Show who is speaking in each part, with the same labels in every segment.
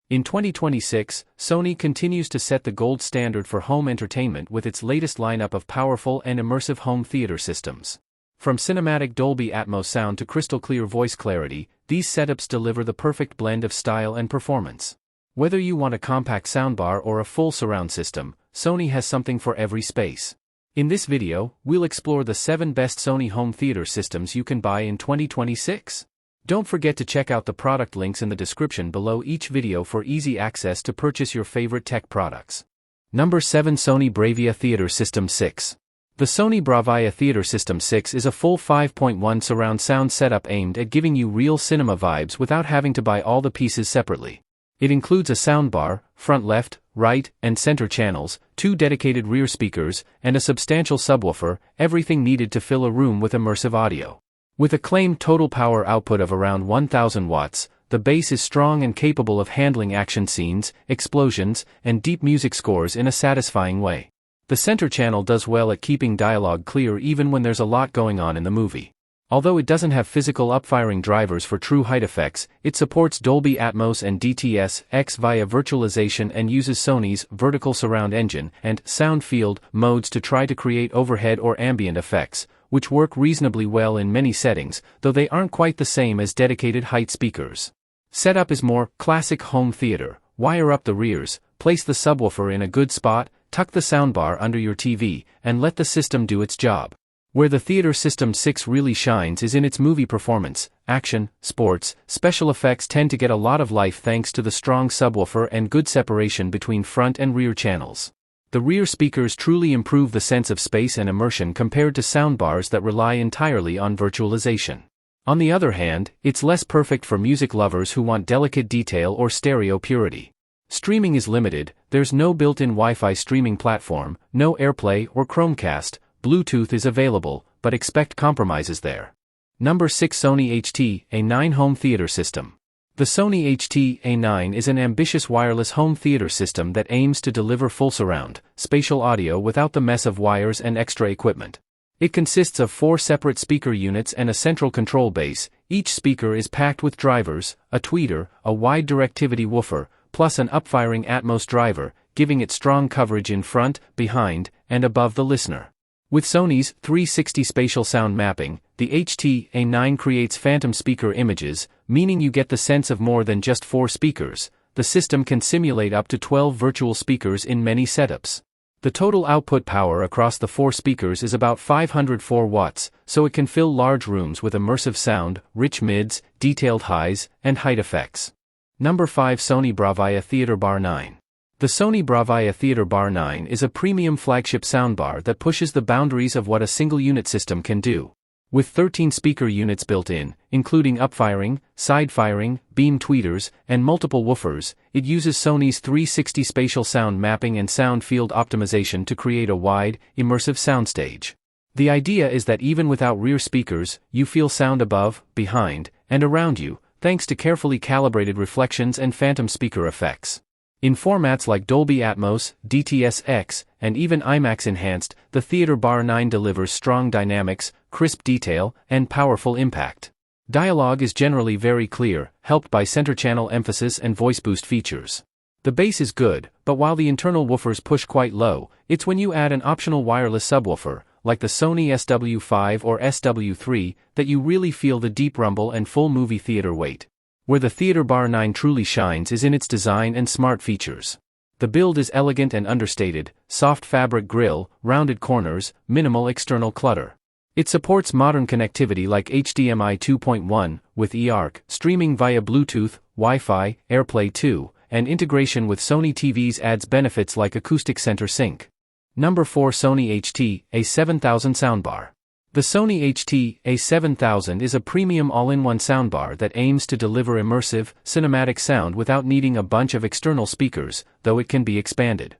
Speaker 1: In 2026, Sony continues to set the gold standard for home entertainment with its latest lineup of powerful and immersive home theater systems. From cinematic Dolby Atmos sound to crystal-clear voice clarity, these setups deliver the perfect blend of style and performance. Whether you want a compact soundbar or a full surround system, Sony has something for every space. In this video, we'll explore the 7 best Sony home theater systems you can buy in 2026. Don't forget to check out the product links in the description below each video for easy access to purchase your favorite tech products. Number 7. Sony Bravia Theater System 6. The Sony Bravia Theater System 6 is a full 5.1 surround sound setup aimed at giving you real cinema vibes without having to buy all the pieces separately. It includes a soundbar, front left, right, and center channels, 2 dedicated rear speakers, and a substantial subwoofer, everything needed to fill a room with immersive audio. With a claimed total power output of around 1000 watts, the bass is strong and capable of handling action scenes, explosions, and deep music scores in a satisfying way. The center channel does well at keeping dialogue clear even when there's a lot going on in the movie. Although it doesn't have physical upfiring drivers for true height effects, it supports Dolby Atmos and DTS-X via virtualization and uses Sony's vertical surround engine and sound field modes to try to create overhead or ambient effects, which work reasonably well in many settings, though they aren't quite the same as dedicated height speakers. Setup is more classic home theater. Wire up the rears, place the subwoofer in a good spot, tuck the soundbar under your TV, and let the system do its job. Where the Theater System 6 really shines is in its movie performance. Action, sports, special effects tend to get a lot of life thanks to the strong subwoofer and good separation between front and rear channels. The rear speakers truly improve the sense of space and immersion compared to soundbars that rely entirely on virtualization. On the other hand, it's less perfect for music lovers who want delicate detail or stereo purity. Streaming is limited, there's no built-in Wi-Fi streaming platform, no AirPlay or Chromecast. Bluetooth is available, but expect compromises there. Number 6. Sony HT-A9 Home Theater System. The Sony HT-A9 is an ambitious wireless home theater system that aims to deliver full surround, spatial audio without the mess of wires and extra equipment. It consists of 4 separate speaker units and a central control base. Each speaker is packed with drivers, a tweeter, a wide directivity woofer, plus an upfiring Atmos driver, giving it strong coverage in front, behind, and above the listener. With Sony's 360 spatial sound mapping, the HT-A9 creates phantom speaker images, meaning you get the sense of more than just 4 speakers. The system can simulate up to 12 virtual speakers in many setups. The total output power across the 4 speakers is about 504 watts, so it can fill large rooms with immersive sound, rich mids, detailed highs, and height effects. Number 5. Sony Bravia Theater Bar 9. The Sony Bravia Theater Bar 9 is a premium flagship soundbar that pushes the boundaries of what a single-unit system can do. With 13 speaker units built in, including upfiring, side-firing, beam tweeters, and multiple woofers, it uses Sony's 360 spatial sound mapping and sound field optimization to create a wide, immersive soundstage. The idea is that even without rear speakers, you feel sound above, behind, and around you, thanks to carefully calibrated reflections and phantom speaker effects. In formats like Dolby Atmos, DTS-X, and even IMAX Enhanced, the Theater Bar 9 delivers strong dynamics, crisp detail, and powerful impact. Dialogue is generally very clear, helped by center channel emphasis and voice boost features. The bass is good, but while the internal woofers push quite low, it's when you add an optional wireless subwoofer, like the Sony SW5 or SW3, that you really feel the deep rumble and full movie theater weight. Where the Theater Bar 9 truly shines is in its design and smart features. The build is elegant and understated, soft fabric grille, rounded corners, minimal external clutter. It supports modern connectivity like HDMI 2.1, with eARC, streaming via Bluetooth, Wi-Fi, AirPlay 2, and integration with Sony TVs adds benefits like acoustic center sync. Number 4. Sony HT-A7000 Soundbar. The Sony HT-A7000 is a premium all-in-one soundbar that aims to deliver immersive, cinematic sound without needing a bunch of external speakers, though it can be expanded.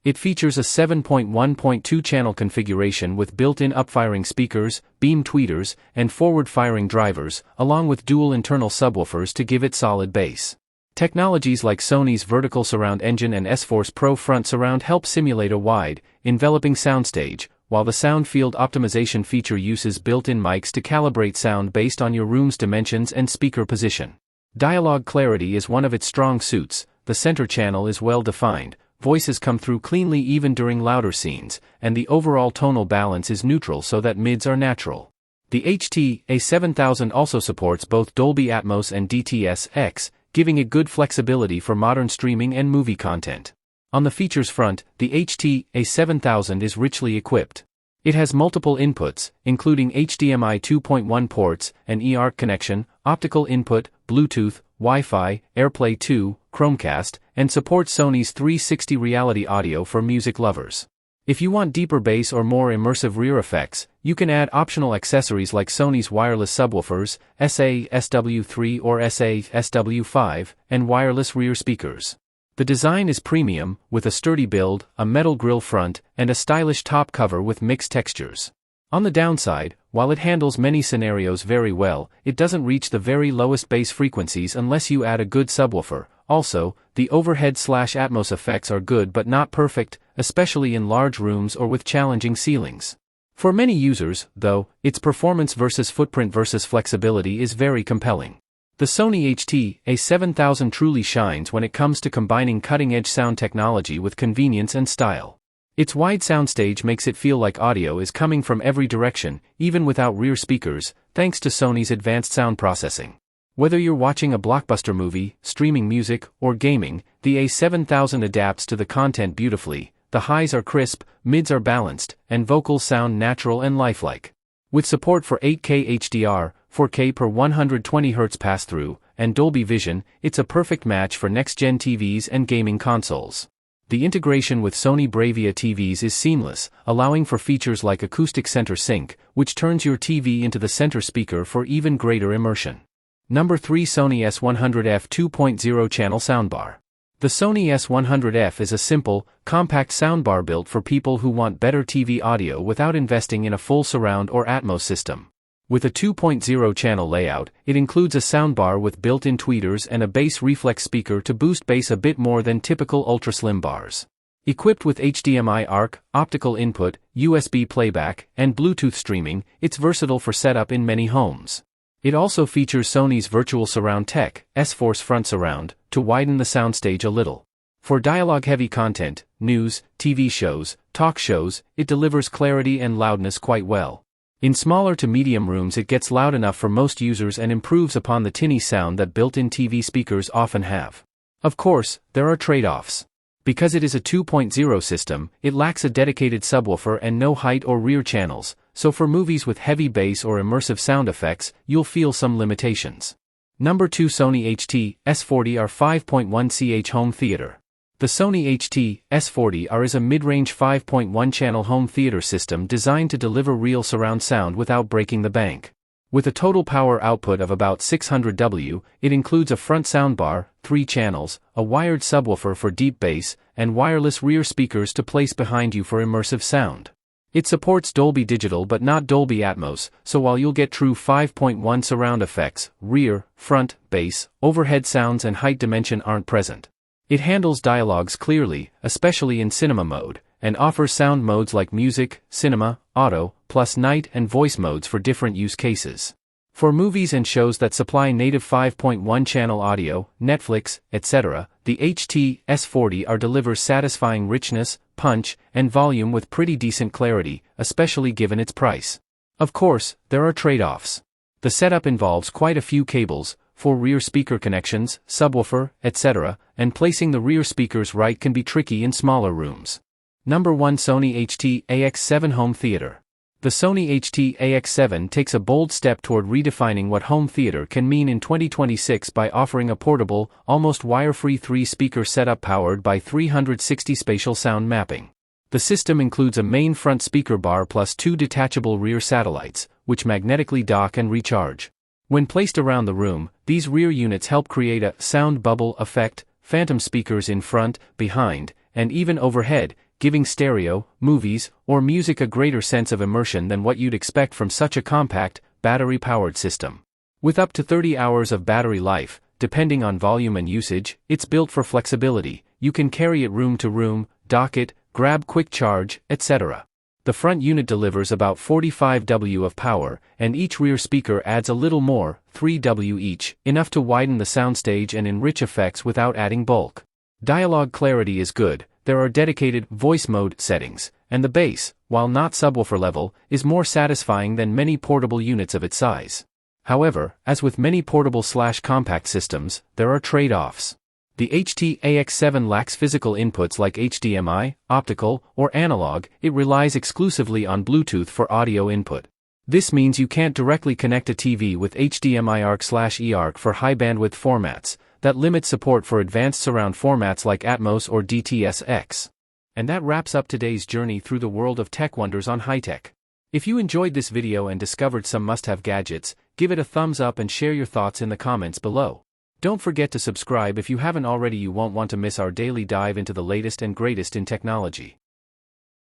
Speaker 1: It features a 7.1.2 channel configuration with built-in upfiring speakers, beam tweeters, and forward-firing drivers, along with dual internal subwoofers to give it solid bass. Technologies like Sony's vertical surround engine and S-Force Pro front surround help simulate a wide, enveloping soundstage, while the sound field optimization feature uses built-in mics to calibrate sound based on your room's dimensions and speaker position. Dialogue clarity is one of its strong suits. the center channel is well defined, voices come through cleanly even during louder scenes, and the overall tonal balance is neutral so that mids are natural. The HT-A7000 also supports both Dolby Atmos and DTS-X, giving it good flexibility for modern streaming and movie content. On the features front, the HT-A7000 is richly equipped. It has multiple inputs, including HDMI 2.1 ports, an eARC connection, optical input, Bluetooth, Wi-Fi, AirPlay 2, Chromecast, and supports Sony's 360 reality audio for music lovers. If you want deeper bass or more immersive rear effects, you can add optional accessories like Sony's wireless subwoofers, SA-SW3 or SA-SW5, and wireless rear speakers. The design is premium, with a sturdy build, a metal grille front, and a stylish top cover with mixed textures. On the downside, while it handles many scenarios very well, it doesn't reach the very lowest bass frequencies unless you add a good subwoofer. Also, the overhead/Atmos effects are good but not perfect, especially in large rooms or with challenging ceilings. For many users, though, its performance versus footprint versus flexibility is very compelling. The Sony HT-A7000 truly shines when it comes to combining cutting-edge sound technology with convenience and style. Its wide soundstage makes it feel like audio is coming from every direction, even without rear speakers, thanks to Sony's advanced sound processing. Whether you're watching a blockbuster movie, streaming music, or gaming, the A7000 adapts to the content beautifully. The highs are crisp, mids are balanced, and vocals sound natural and lifelike. With support for 8K HDR, 4K per 120Hz pass-through, and Dolby Vision, it's a perfect match for next-gen TVs and gaming consoles. The integration with Sony Bravia TVs is seamless, allowing for features like acoustic center sync, which turns your TV into the center speaker for even greater immersion. Number 3. Sony S100F 2.0 Channel Soundbar. The Sony S100F is a simple, compact soundbar built for people who want better TV audio without investing in a full surround or Atmos system. With a 2.0 channel layout, it includes a soundbar with built-in tweeters and a bass reflex speaker to boost bass a bit more than typical ultra-slim bars. Equipped with HDMI ARC, optical input, USB playback, and Bluetooth streaming, it's versatile for setup in many homes. It also features Sony's Virtual Surround Tech, S-Force Front Surround, to widen the soundstage a little. For dialogue-heavy content, news, TV shows, talk shows, it delivers clarity and loudness quite well. In smaller to medium rooms it gets loud enough for most users and improves upon the tinny sound that built-in TV speakers often have. Of course, there are trade-offs. Because it is a 2.0 system, it lacks a dedicated subwoofer and no height or rear channels, so for movies with heavy bass or immersive sound effects, you'll feel some limitations. Number 2. Sony HT-S40R 5.1 ch Home Theater. The Sony HT-S40R is a mid-range 5.1-channel home theater system designed to deliver real surround sound without breaking the bank. With a total power output of about 600 W, it includes a front soundbar, 3 channels, a wired subwoofer for deep bass, and wireless rear speakers to place behind you for immersive sound. It supports Dolby Digital but not Dolby Atmos, so while you'll get true 5.1 surround effects, rear, front, bass, overhead sounds and height dimension aren't present. It handles dialogues clearly, especially in cinema mode, and offers sound modes like music, cinema, auto, plus night and voice modes for different use cases. For movies and shows that supply native 5.1 channel audio, Netflix, etc., the HT-S40R delivers satisfying richness, punch, and volume with pretty decent clarity, especially given its price. Of course, there are trade-offs. The setup involves quite a few cables, 4 rear speaker connections, subwoofer, etc., and placing the rear speakers right can be tricky in smaller rooms. Number 1. Sony HT-AX7 Home Theater. The Sony HT-AX7 takes a bold step toward redefining what home theater can mean in 2026 by offering a portable, almost wire-free 3-speaker setup powered by 360 spatial sound mapping. The system includes a main front speaker bar plus 2 detachable rear satellites, which magnetically dock and recharge. When placed around the room, these rear units help create a sound bubble effect, phantom speakers in front, behind, and even overhead, giving stereo, movies, or music a greater sense of immersion than what you'd expect from such a compact, battery-powered system. With up to 30 hours of battery life, depending on volume and usage, it's built for flexibility. You can carry it room to room, dock it, grab quick charge, etc. The front unit delivers about 45 W of power, and each rear speaker adds a little more, 3 W each, enough to widen the soundstage and enrich effects without adding bulk. Dialogue clarity is good, there are dedicated voice mode settings, and the bass, while not subwoofer level, is more satisfying than many portable units of its size. However, as with many portable/compact systems, there are trade-offs. The HT-AX7 lacks physical inputs like HDMI, optical, or analog. It relies exclusively on Bluetooth for audio input. This means you can't directly connect a TV with HDMI ARC/eARC for high-bandwidth formats. That limits support for advanced surround formats like Atmos or DTS-X. And that wraps up today's journey through the world of tech wonders on high-tech. If you enjoyed this video and discovered some must-have gadgets, give it a thumbs up and share your thoughts in the comments below. Don't forget to subscribe if you haven't already. You won't want to miss our daily dive into the latest and greatest in technology.